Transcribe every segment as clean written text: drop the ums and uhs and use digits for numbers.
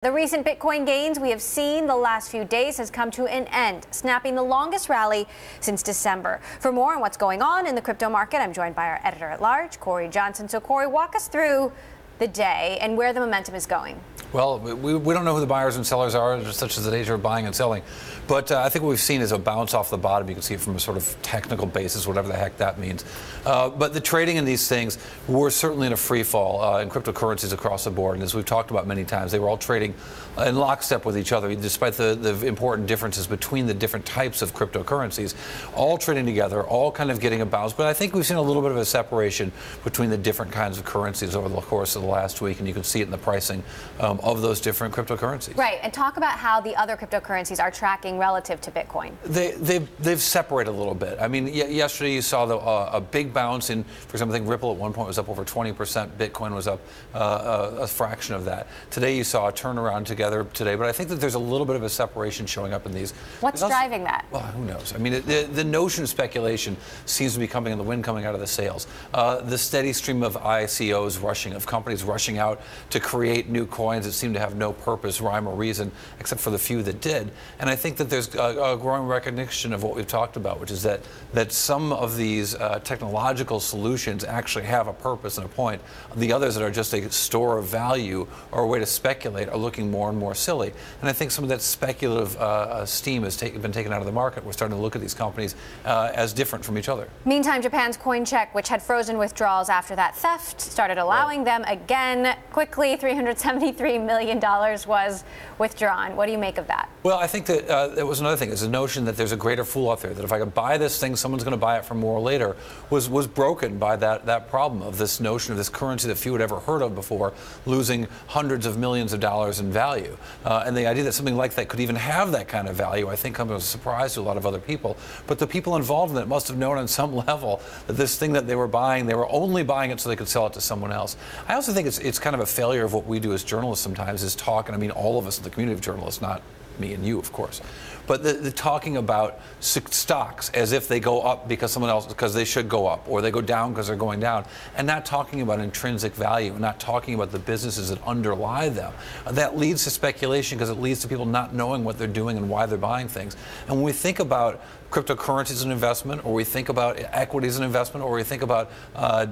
The recent Bitcoin gains we have seen the last few days has come to an end, snapping the longest rally since December. For more on what's going on in the crypto market, I'm joined by our editor-at-large, Cory Johnson. So, Cory, walk us through the day and where the momentum is going. Well, we don't know who the buyers and sellers are, such as the nature of buying and selling. But I think what we've seen is a bounce off the bottom. You can see it from a sort of technical basis, whatever the heck that means. But the trading in these things, we're certainly in a free fall in cryptocurrencies across the board. And as we've talked about many times, they were all trading in lockstep with each other, despite the important differences between the different types of cryptocurrencies, all trading together, all kind of getting a bounce. But I think we've seen a little bit of a separation between the different kinds of currencies over the course of the last week, and you can see it in the pricing of those different cryptocurrencies. Right, and talk about how the other cryptocurrencies are tracking relative to Bitcoin. They've separated a little bit. I mean, yesterday you saw a big bounce in, for example, I think Ripple at one point was up over 20%. Bitcoin was up a fraction of that. Today you saw a turnaround together today, but I think that there's a little bit of a separation showing up in these. What's driving that? Well, who knows? I mean, the notion of speculation seems to be coming in the wind coming out of the sails. The steady stream of ICOs rushing, of companies rushing out to create new coins that seem to have no purpose, rhyme, or reason, except for the few that did. And I think that there's a growing recognition of what we've talked about, which is that some of these technological solutions actually have a purpose and a point. The others that are just a store of value or a way to speculate are looking more and more silly. And I think some of that speculative steam has been taken out of the market. We're starting to look at these companies as different from each other. Meantime, Japan's CoinCheck, which had frozen withdrawals after that theft, started allowing them again quickly. $373 million was withdrawn. What do you make of that? Well, I think that that was another thing. Is the notion that there's a greater fool out there, that if I could buy this thing, someone's going to buy it for more later, was broken by that problem of this notion of this currency that few had ever heard of before, losing hundreds of millions of dollars in value. And the idea that something like that could even have that kind of value, I think, comes as a surprise to a lot of other people. But the people involved in it must have known on some level that this thing that they were buying, they were only buying it so they could sell it to someone else. I also think it's kind of a failure of what we do as journalists sometimes, is talk, and I mean all of us in the community of journalists, not me and you, of course, but the talking about stocks as if they go up because someone else, because they should go up, or they go down because they're going down, and not talking about intrinsic value, and not talking about the businesses that underlie them. That leads to speculation because it leads to people not knowing what they're doing and why they're buying things. And when we think about cryptocurrencies as an investment, or we think about equity as an investment, or we think about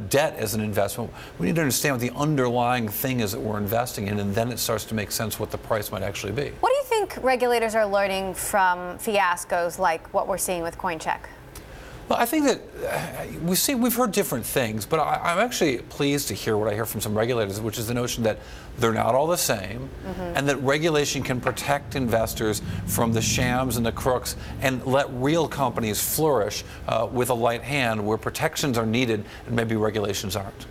debt as an investment, we need to understand what the underlying thing is that we're investing in, and then it starts to make sense what the price might actually be. What do you think regulators are learning from fiascos like what we're seeing with CoinCheck? Well, I think that we've heard different things, but I'm actually pleased to hear what I hear from some regulators, which is the notion that they're not all the same, and that regulation can protect investors from the shams and the crooks and let real companies flourish with a light hand where protections are needed and maybe regulations aren't.